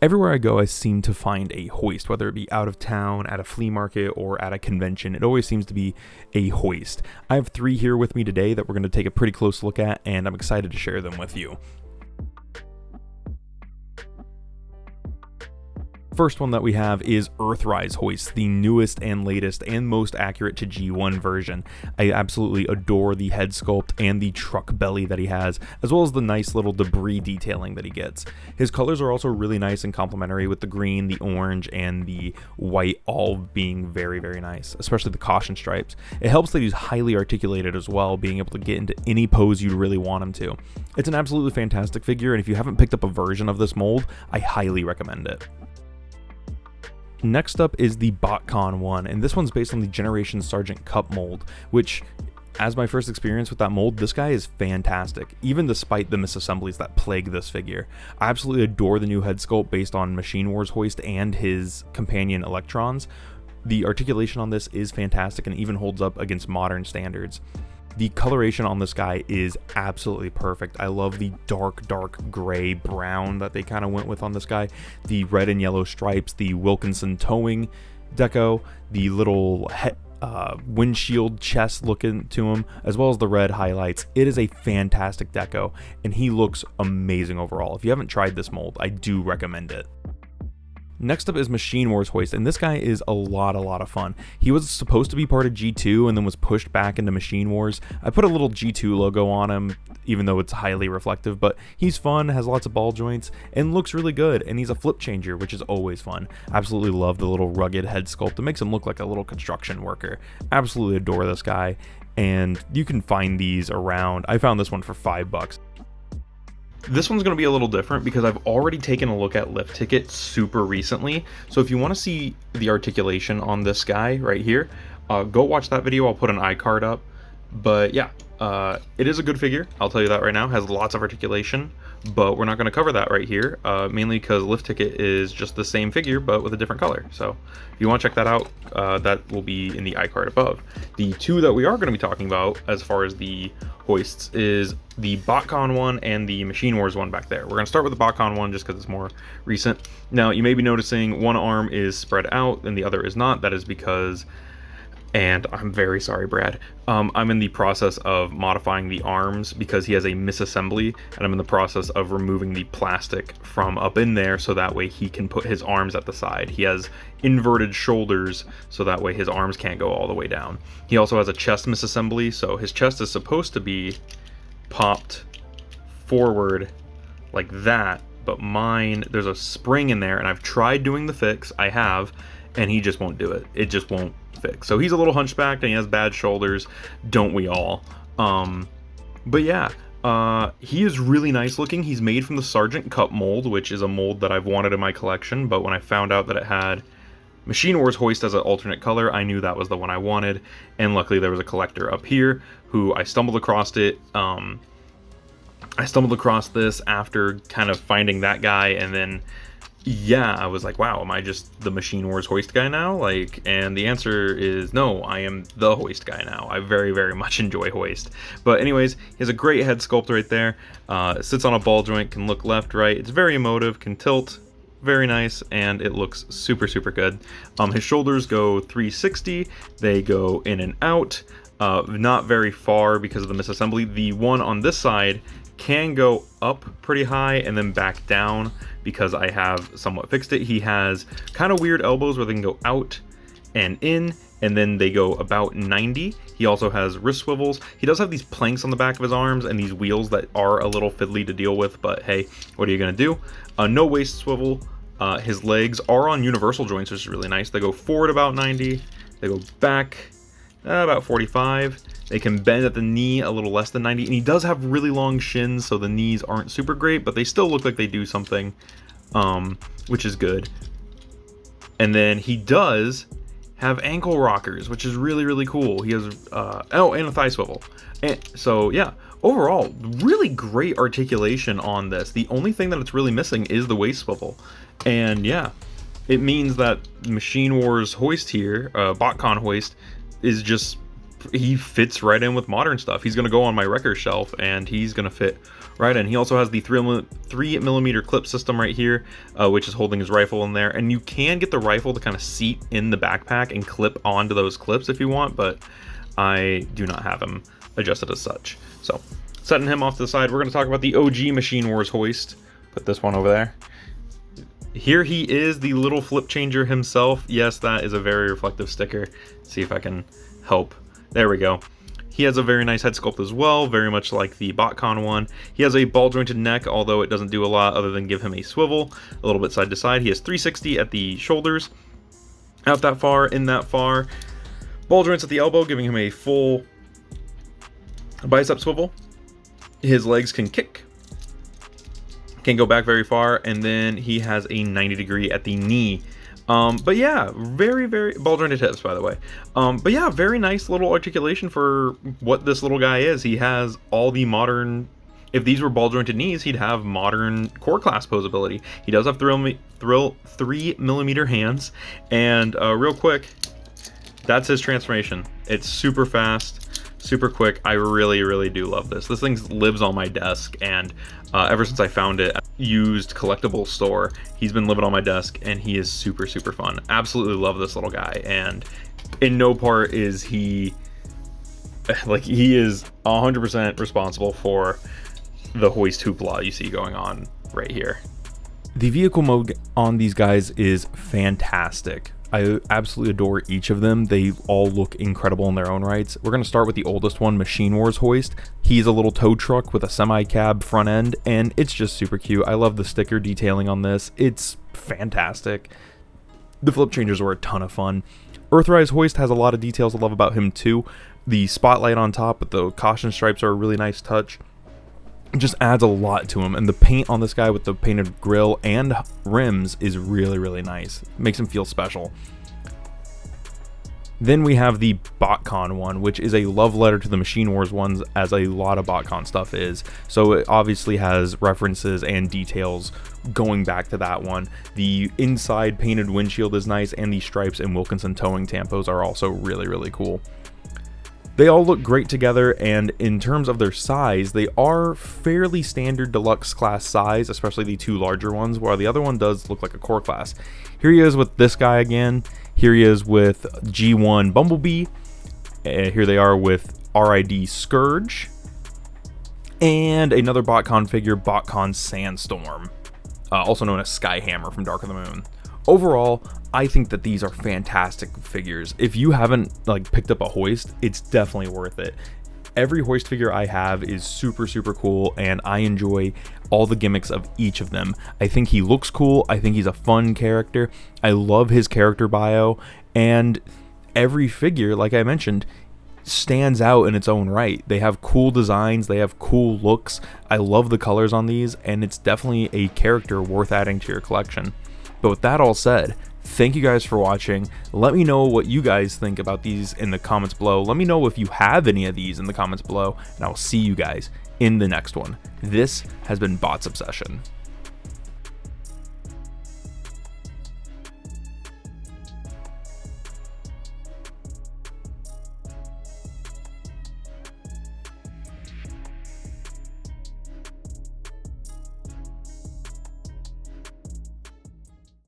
Everywhere I go, I seem to find a Hoist, whether it be out of town, at a flea market, or at a convention. It always seems to be a Hoist. I have 3 here with me today that we're going to take a pretty close look at, and I'm excited to share them with you. First one that we have is Earthrise Hoist, the newest and latest and most accurate to G1 version. I absolutely adore the head sculpt and the truck belly that he has, as well as the nice little debris detailing that he gets. His colors are also really nice and complementary, with the green, the orange, and the white all being very, very nice, especially the caution stripes. It helps that he's highly articulated as well, being able to get into any pose you really want him to. It's an absolutely fantastic figure, and if you haven't picked up a version of this mold, I highly recommend it. Next up is the Botcon one, and this one's based on the Generation Sergeant Cup mold, which, as my first experience with that mold, this guy is fantastic, even despite the misassemblies that plague this figure. I absolutely adore the new head sculpt based on Machine Wars Hoist and his companion Electrons. The articulation on this is fantastic and even holds up against modern standards. The coloration on this guy is absolutely perfect. I love the dark gray brown that they kind of went with on this guy. The red and yellow stripes, the Wilkinson towing deco, the little windshield chest looking to him, as well as the red highlights. It is a fantastic deco, and he looks amazing overall. If you haven't tried this mold, I do recommend it. Next up is Machine Wars Hoist, and this guy is a lot of fun. He was supposed to be part of G2 and then was pushed back into Machine Wars. I put a little G2 logo on him, even though it's highly reflective, but he's fun, has lots of ball joints, and looks really good, and he's a flip changer, which is always fun. Absolutely love the little rugged head sculpt. It makes him look like a little construction worker. Absolutely adore this guy, and you can find these around. I found this one for $5. This one's going to be a little different because I've already taken a look at Lift Ticket super recently. So if you want to see the articulation on this guy right here, go watch that video. I'll put an iCard up. But yeah, it is a good figure. I'll tell you that right now. Has lots of articulation, but we're not going to cover that right here, mainly because Lift Ticket is just the same figure, but with a different color. So if you want to check that out, that will be in the iCard above. The 2 that we are going to be talking about as far as the hoists is the Botcon one and the Machine Wars one back there. We're going to start with the Botcon one just because it's more recent. Now, you may be noticing one arm is spread out and the other is not. That is because, and I'm very sorry, Brad, I'm in the process of modifying the arms because he has a misassembly, and I'm in the process of removing the plastic from up in there so that way he can put his arms at the side. He has inverted shoulders, so that way his arms can't go all the way down. He also has a chest misassembly, so his chest is supposed to be popped forward like that, but mine, there's a spring in there, and I've tried doing the fix, I have, and he just won't do it. It just won't fix. So he's a little hunchbacked and he has bad shoulders, don't we all? But yeah, he is really nice looking. He's made from the Sergeant Cup mold, which is a mold that I've wanted in my collection, but when I found out that it had Machine Wars Hoist as an alternate color, I knew that was the one I wanted, and luckily there was a collector up here who I stumbled across it. I stumbled across this after kind of finding that guy, and then yeah, I was like, wow, am I just the Machine Wars Hoist guy now? Like, and the answer is no, I am the Hoist guy now. I very much enjoy Hoist. But anyways, he has a great head sculpt right there. It sits on a ball joint, can look left, right. It's very emotive, can tilt, very nice, and it looks super good. His shoulders go 360. They go in and out, not very far because of the misassembly. The one on this side can go up pretty high and then back down because I have somewhat fixed it. He has kind of weird elbows where they can go out and in, and then they go about 90. He also has wrist swivels. He does have these planks on the back of his arms and these wheels that are a little fiddly to deal with, but hey, what are you gonna do? No waist swivel. His legs are on universal joints, which is really nice. They go forward about 90, they go back about 45. They can bend at the knee a little less than 90, and he does have really long shins, so the knees aren't super great, but they still look like they do something, which is good. And then he does have ankle rockers, which is really cool. He has, and a thigh swivel. And so yeah, overall, really great articulation on this. The only thing that it's really missing is the waist swivel. And yeah, it means that Machine Wars Hoist here, Botcon Hoist, is just he fits right in with modern stuff. He's going to go on my wrecker shelf, and he's going to fit right in. He also has the 3mm clip system right here, which is holding his rifle in there. And you can get the rifle to kind of seat in the backpack and clip onto those clips if you want, but I do not have him adjusted as such. So setting him off to the side, we're going to talk about the OG Machine Wars hoist. Put this one over there. Here he is, the little flip changer himself. Yes, that is a very reflective sticker. Let's see if I can help. There we go. He has a very nice head sculpt as well, very much like the Botcon one. He has a ball jointed neck, although it doesn't do a lot other than give him a swivel, a little bit side to side. He has 360 at the shoulders, out that far, in that far. Ball joints at the elbow, giving him a full bicep swivel. His legs can kick. Can't go back very far, and then he has a 90-degree at the knee. But yeah, very ball jointed hips, by the way. But yeah, very nice little articulation for what this little guy is. He has all the modern. If these were ball jointed knees, he'd have modern core class posability. He does have 3mm hands, and real quick, that's his transformation. It's super fast, super quick. I really do love this. This thing lives on my desk, and ever since I found it at a used collectible store, he's been living on my desk, and he is super fun. Absolutely love this little guy, and in no part is he like, he is 100% responsible for the hoist hoopla you see going on right here. The vehicle mode on these guys is fantastic. I absolutely adore each of them. They all look incredible in their own rights. We're going to start with the oldest one, Machine Wars Hoist. He's a little tow truck with a semi-cab front end, and it's just super cute. I love the sticker detailing on this. It's fantastic. The flip changers were a ton of fun. Earthrise Hoist has a lot of details I love about him too. The spotlight on top with the caution stripes are a really nice touch. It just adds a lot to him, and the paint on this guy with the painted grille and rims is really nice. Makes him feel special. Then we have the Botcon one, which is a love letter to the Machine Wars ones, as a lot of Botcon stuff is. So it obviously has references and details going back to that one. The inside painted windshield is nice, and the stripes and Wilkinson towing tampos are also really cool. They all look great together, and in terms of their size, they are fairly standard deluxe class size, especially the two larger ones, while the other one does look like a core class. Here he is with this guy again. Here he is with G1 Bumblebee. Here they are with RID Scourge. And another Botcon figure, Botcon Sandstorm, also known as Skyhammer from Dark of the Moon. Overall, I think that these are fantastic figures. If you haven't picked up a hoist, it's definitely worth it. Every hoist figure I have is super cool, and I enjoy all the gimmicks of each of them. I think he looks cool. I think he's a fun character. I love his character bio, and every figure, like I mentioned, stands out in its own right. They have cool designs, they have cool looks. I love the colors on these, and it's definitely a character worth adding to your collection. But with that all said, thank you guys for watching. Let me know what you guys think about these in the comments below. Let me know if you have any of these in the comments below, and I will see you guys in the next one. This has been Bots Obsession.